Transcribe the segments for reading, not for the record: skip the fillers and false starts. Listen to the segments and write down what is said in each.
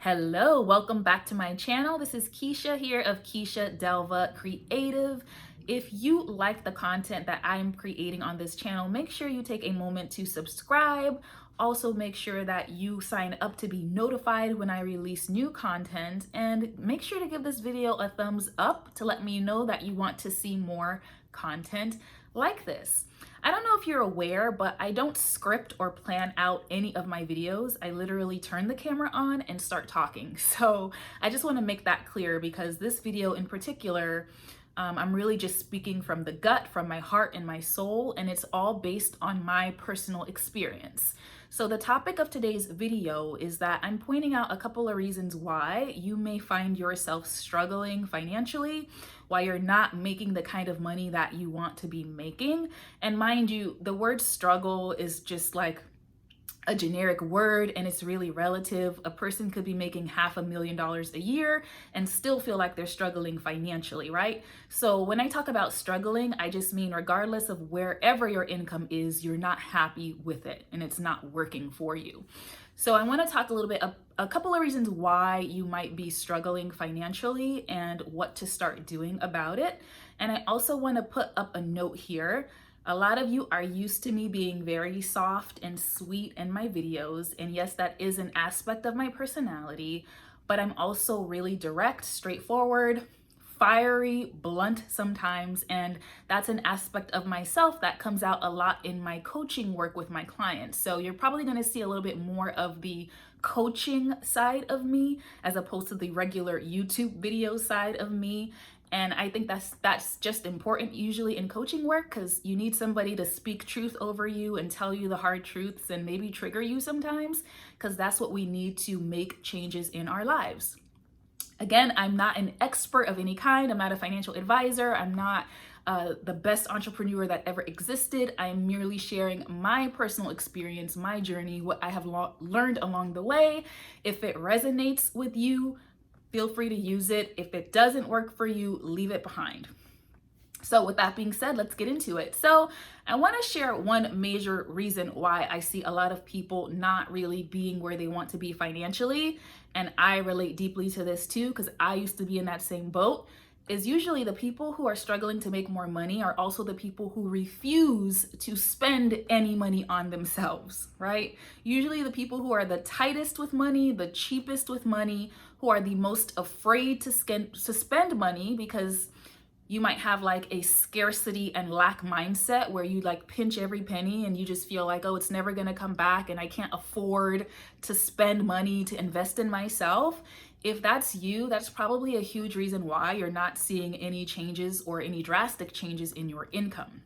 Hello, welcome back to my channel. This is Keisha here of Keisha Delva Creative. If you like the content that I'm creating on this channel, make sure you take a moment to subscribe. Also, make sure that you sign up to be notified when I release new content, and make sure to give this video a thumbs up to let me know that you want to see more content like this. I don't know if you're aware, but I don't script or plan out any of my videos. I literally turn the camera on and start talking. So I just want to make that clear because this video in particular, I'm really just speaking from the gut, from my heart and my soul, and it's all based on my personal experience. So the topic of today's video is that I'm pointing out a couple of reasons why you may find yourself struggling financially, why you're not making the kind of money that you want to be making. And mind you, the word struggle is just like a generic word, and it's really relative. A person could be making $500,000 a year and still feel like they're struggling financially, right? So when I talk about struggling, I just mean regardless of wherever your income is, you're not happy with it and it's not working for you. So I want to talk a little bit, a couple of reasons why you might be struggling financially and what to start doing about it. And I also want to put up a note here. A lot of you are used to me being very soft and sweet in my videos, and yes, that is an aspect of my personality, but I'm also really direct, straightforward, fiery, blunt sometimes, and that's an aspect of myself that comes out a lot in my coaching work with my clients. So you're probably going to see a little bit more of the coaching side of me as opposed to the regular YouTube video side of me. And I think that's just important usually in coaching work, because you need somebody to speak truth over you and tell you the hard truths and maybe trigger you sometimes, because that's what we need to make changes in our lives. Again, I'm not an expert of any kind. I'm not a financial advisor. I'm not the best entrepreneur that ever existed. I'm merely sharing my personal experience, my journey, what I have learned along the way. If it resonates with you, feel free to use it. If it doesn't work for you, leave it behind. So with that being said, let's get into it. So I want to share one major reason why I see a lot of people not really being where they want to be financially. And I relate deeply to this too, because I used to be in that same boat. Is usually the people who are struggling to make more money are also the people who refuse to spend any money on themselves, right? Usually the people who are the tightest with money, the cheapest with money, who are the most afraid to spend money, because you might have like a scarcity and lack mindset where you like pinch every penny and you just feel like, oh, it's never going to come back and I can't afford to spend money to invest in myself. If that's you, that's probably a huge reason why you're not seeing any changes or any drastic changes in your income.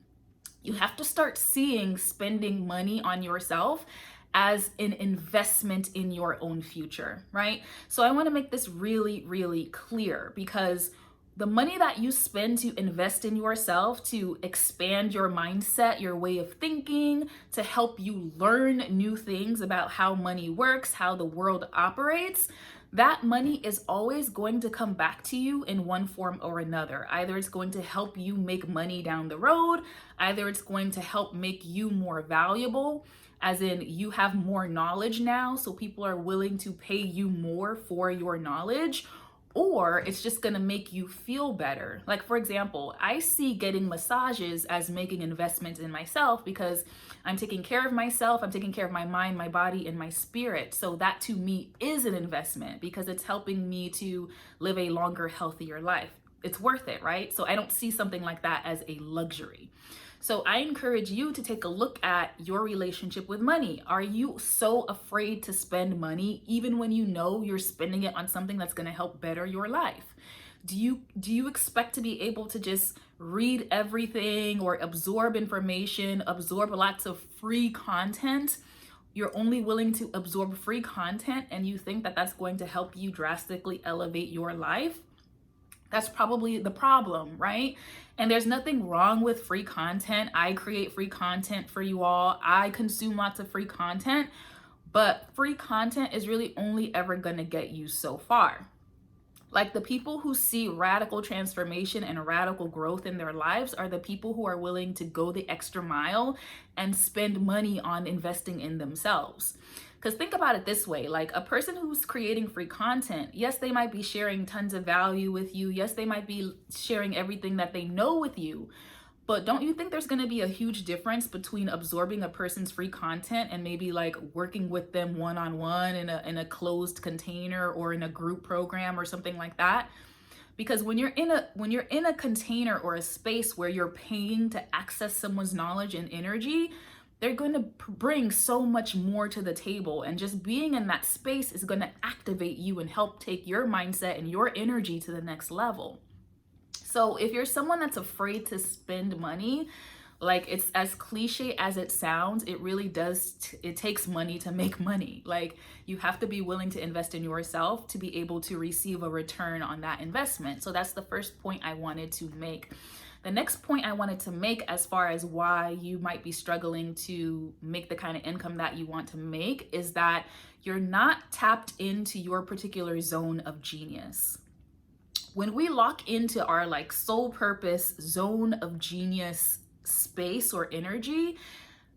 You have to start seeing spending money on yourself as an investment in your own future, right? So I want to make this really, really clear, because the money that you spend to invest in yourself, to expand your mindset, your way of thinking, to help you learn new things about how money works, how the world operates, that money is always going to come back to you in one form or another. Either it's going to help you make money down the road, either it's going to help make you more valuable, as in you have more knowledge now, so people are willing to pay you more for your knowledge, or it's just gonna make you feel better. Like, for example, I see getting massages as making investments in myself, because I'm taking care of myself, I'm taking care of my mind, my body, and my spirit. So that to me is an investment, because it's helping me to live a longer, healthier life. It's worth it, right? So I don't see something like that as a luxury. So I encourage you to take a look at your relationship with money. Are you so afraid to spend money even when you know you're spending it on something that's going to help better your life? Do you expect to be able to just read everything or absorb information, absorb lots of free content? You're only willing to absorb free content and you think that that's going to help you drastically elevate your life? That's probably the problem, right? And there's nothing wrong with free content. I create free content for you all. I consume lots of free content, but free content is really only ever going to get you so far. Like, the people who see radical transformation and radical growth in their lives are the people who are willing to go the extra mile and spend money on investing in themselves. Because think about it this way, like a person who's creating free content, yes, they might be sharing tons of value with you. Yes, they might be sharing everything that they know with you. But don't you think there's going to be a huge difference between absorbing a person's free content and maybe like working with them one-on-one in a closed container or in a group program or something like that? Because when you're in a container or a space where you're paying to access someone's knowledge and energy, they're going to bring so much more to the table, and just being in that space is going to activate you and help take your mindset and your energy to the next level. So if you're someone that's afraid to spend money, like, it's as cliche as it sounds, it really does, it takes money to make money. Like, you have to be willing to invest in yourself to be able to receive a return on that investment. So that's the first point I wanted to make. The next point I wanted to make, as far as why you might be struggling to make the kind of income that you want to make, is that you're not tapped into your particular zone of genius. When we lock into our like sole purpose zone of genius space or energy,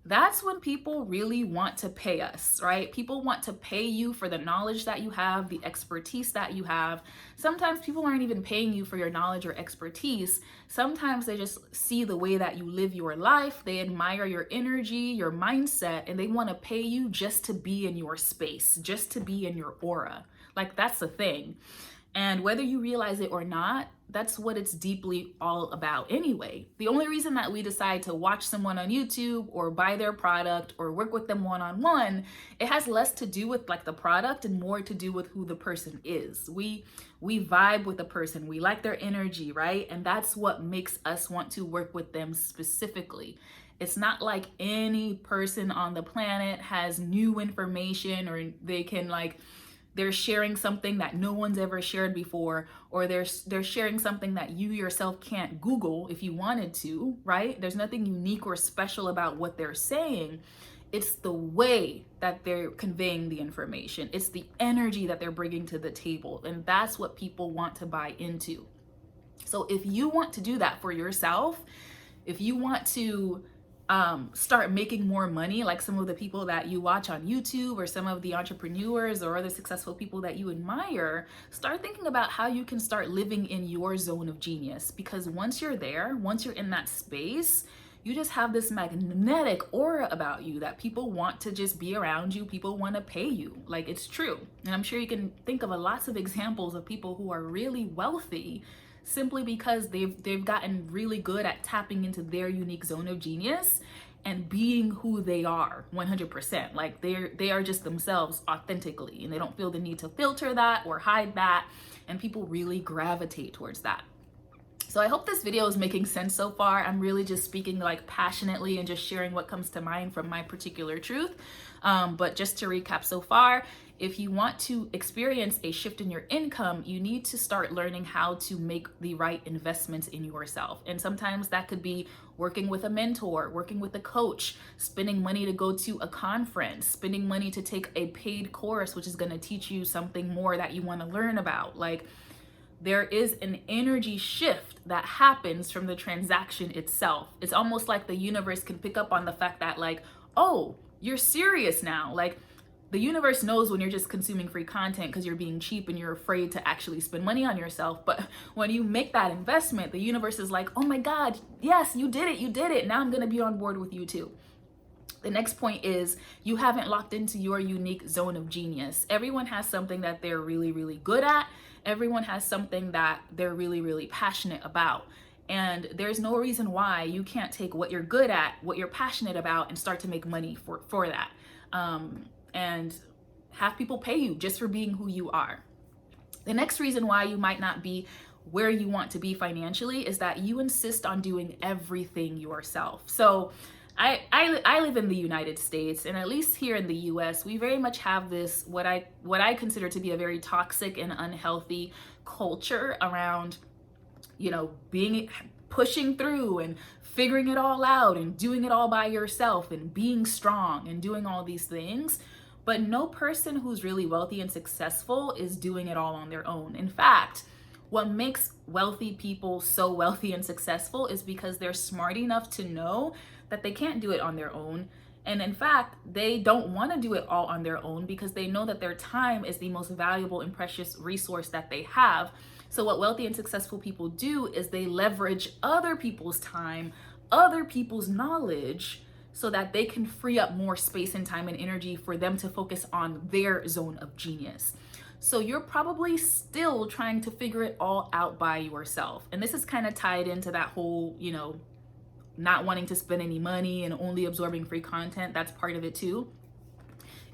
that's when people really want to pay us, right? People want to pay you for the knowledge that you have, the expertise that you have. Sometimes people aren't even paying you for your knowledge or expertise. Sometimes they just see the way that you live your life. They admire your energy, your mindset, and they want to pay you just to be in your space, just to be in your aura. Like, that's the thing. And whether you realize it or not, that's what it's deeply all about anyway. The only reason that we decide to watch someone on YouTube or buy their product or work with them one-on-one, it has less to do with like the product and more to do with who the person is. We vibe with the person, we like their energy, right? And that's what makes us want to work with them specifically. It's not like any person on the planet has new information, or they can like, they're sharing something that no one's ever shared before, or they're sharing something that you yourself can't Google if you wanted to, right? There's nothing unique or special about what they're saying. It's the way that they're conveying the information. It's the energy that they're bringing to the table. And that's what people want to buy into. So if you want to do that for yourself, if you want to start making more money, like some of the people that you watch on YouTube or some of the entrepreneurs or other successful people that you admire, start thinking about how you can start living in your zone of genius. Because once you're there, once you're in that space, you just have this magnetic aura about you that people want to just be around you. People want to pay you. Like, it's true. And I'm sure you can think of lots of examples of people who are really wealthy simply because they've gotten really good at tapping into their unique zone of genius and being who they are 100%. Like, they are just themselves authentically, and they don't feel the need to filter that or hide that, and people really gravitate towards that. So I hope this video is making sense so far. I'm really just speaking like passionately and just sharing what comes to mind from my particular truth. But just to recap so far, if you want to experience a shift in your income, you need to start learning how to make the right investments in yourself. And sometimes that could be working with a mentor, working with a coach, spending money to go to a conference, spending money to take a paid course, which is going to teach you something more that you want to learn about. Like, there is an energy shift that happens from the transaction itself. It's almost like the universe can pick up on the fact that, like, oh, you're serious now. Like, the universe knows when you're just consuming free content because you're being cheap and you're afraid to actually spend money on yourself. But when you make that investment, the universe is like, oh my God, yes, you did it. Now I'm going to be on board with you too. The next point is, you haven't locked into your unique zone of genius. Everyone has something that they're really, really good at. Everyone has something that they're really, really passionate about. And there's no reason why you can't take what you're good at, what you're passionate about, and start to make money for that. And have people pay you just for being who you are. The next reason why you might not be where you want to be financially is that you insist on doing everything yourself. So I live in the United States, and at least here in the US, we very much have this, what I consider to be a very toxic and unhealthy culture around, you know, pushing through and figuring it all out and doing it all by yourself and being strong and doing all these things. But no person who's really wealthy and successful is doing it all on their own. In fact, what makes wealthy people so wealthy and successful is because they're smart enough to know that they can't do it on their own. And in fact, they don't want to do it all on their own because they know that their time is the most valuable and precious resource that they have. So what wealthy and successful people do is they leverage other people's time, other people's knowledge, so that they can free up more space and time and energy for them to focus on their zone of genius. So you're probably still trying to figure it all out by yourself. And this is kind of tied into that whole, not wanting to spend any money and only absorbing free content. That's part of it too.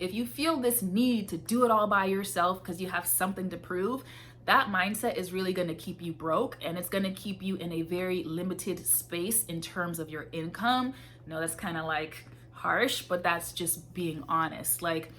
If you feel this need to do it all by yourself because you have something to prove, that mindset is really going to keep you broke, and it's going to keep you in a very limited space in terms of your income. That's kind of like harsh, but that's just being honest. Like,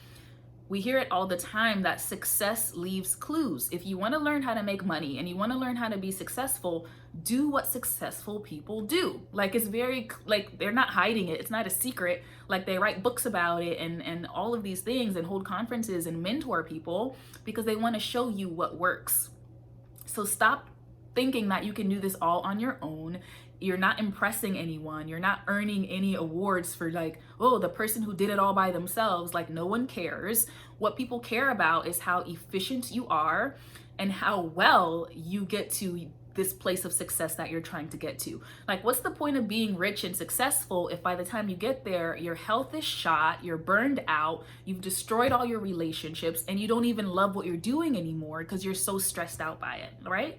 we hear it all the time that success leaves clues. If you want to learn how to make money and you want to learn how to be successful, do what successful people do. Like, it's very, like, they're not hiding it. It's not a secret. Like, they write books about it and all of these things and hold conferences and mentor people because they want to show you what works. So stop thinking that you can do this all on your own. You're not impressing anyone. You're not earning any awards for, like, oh, the person who did it all by themselves. Like, no one cares. What people care about is how efficient you are and how well you get to this place of success that you're trying to get to. Like, what's the point of being rich and successful if by the time you get there, your health is shot, you're burned out, you've destroyed all your relationships, and you don't even love what you're doing anymore because you're so stressed out by it, right?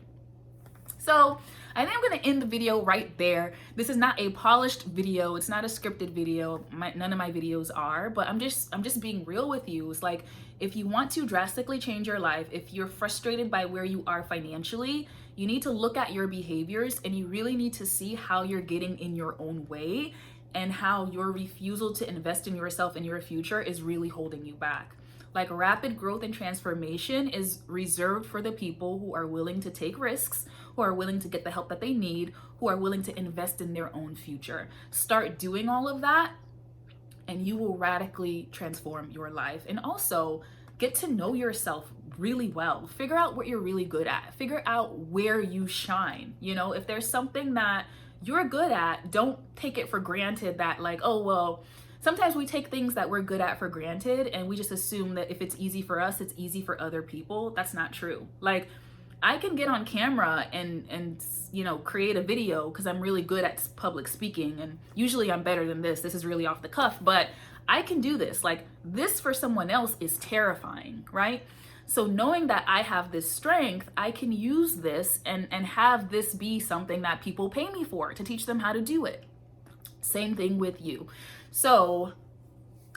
So I think I'm going to end the video right there. This is not a polished video. It's not a scripted video. None of my videos are, but I'm just being real with you. It's like, if you want to drastically change your life, if you're frustrated by where you are financially, you need to look at your behaviors and you really need to see how you're getting in your own way and how your refusal to invest in yourself and your future is really holding you back. Like, rapid growth and transformation is reserved for the people who are willing to take risks, who are willing to get the help that they need, who are willing to invest in their own future. Start doing all of that and you will radically transform your life. And also get to know yourself really well. Figure out what you're really good at. Figure out where you shine. If there's something that you're good at, don't take it for granted that, like, oh, well, sometimes we take things that we're good at for granted and we just assume that if it's easy for us, it's easy for other people. That's not true. Like, I can get on camera and create a video because I'm really good at public speaking, and usually I'm better than this. This is really off the cuff, but I can do this. Like, this for someone else is terrifying, right? So knowing that I have this strength, I can use this and have this be something that people pay me for, to teach them how to do it. Same thing with you. So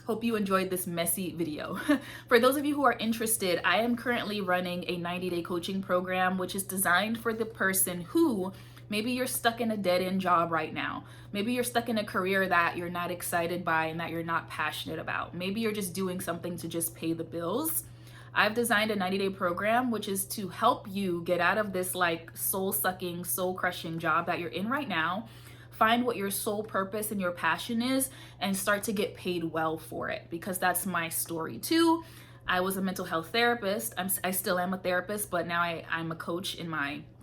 hope you enjoyed this messy video. For those of you who are interested, I am currently running a 90-day coaching program, which is designed for the person who, maybe you're stuck in a dead-end job right now. Maybe you're stuck in a career that you're not excited by and that you're not passionate about. Maybe you're just doing something to just pay the bills. I've designed a 90-day program, which is to help you get out of this, like, soul-sucking, soul-crushing job that you're in right now. Find what your sole purpose and your passion is and start to get paid well for it, because that's my story too. I was a mental health therapist. I still am a therapist, but now I'm a coach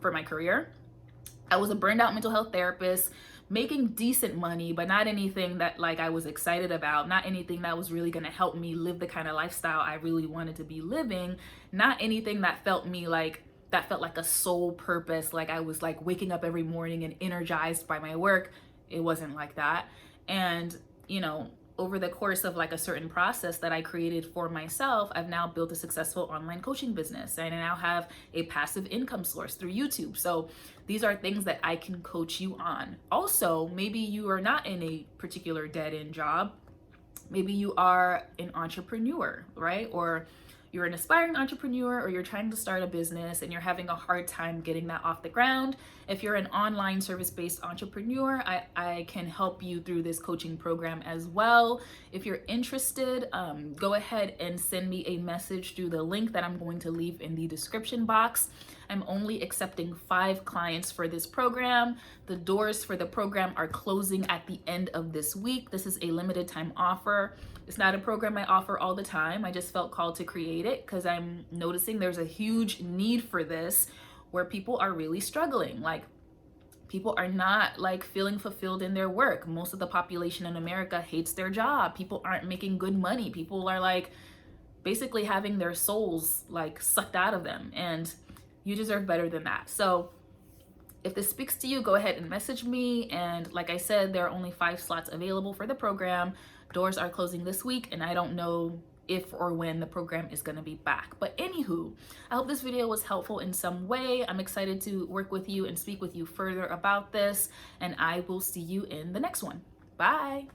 for my career. I was a burned out mental health therapist, making decent money, but not anything that, like, I was excited about, not anything that was really going to help me live the kind of lifestyle I really wanted to be living, not anything that felt like a soul purpose, like I was like waking up every morning and energized by my work. It wasn't like that. And over the course of like a certain process that I created for myself, I've now built a successful online coaching business, and I now have a passive income source through YouTube. So these are things that I can coach you on. Also, maybe you are not in a particular dead-end job. Maybe you are an entrepreneur, right? Or you're an aspiring entrepreneur, or you're trying to start a business and you're having a hard time getting that off the ground. If you're an online service-based entrepreneur, I can help you through this coaching program as well. If you're interested, go ahead and send me a message through the link that I'm going to leave in the description box. I'm only accepting 5 clients for this program. The doors for the program are closing at the end of this week. This is a limited time offer. It's not a program I offer all the time. I just felt called to create it because I'm noticing there's a huge need for this where people are really struggling. Like, People are not like feeling fulfilled in their work. Most of the population in America hates their job. People aren't making good money. People are like basically having their souls like sucked out of them, and you deserve better than that. So if this speaks to you, go ahead and message me. And like I said, there are only 5 slots available for the program. Doors are closing this week, and I don't know if or when the program is going to be back. But anywho, I hope this video was helpful in some way. I'm excited to work with you and speak with you further about this, and I will see you in the next one. Bye.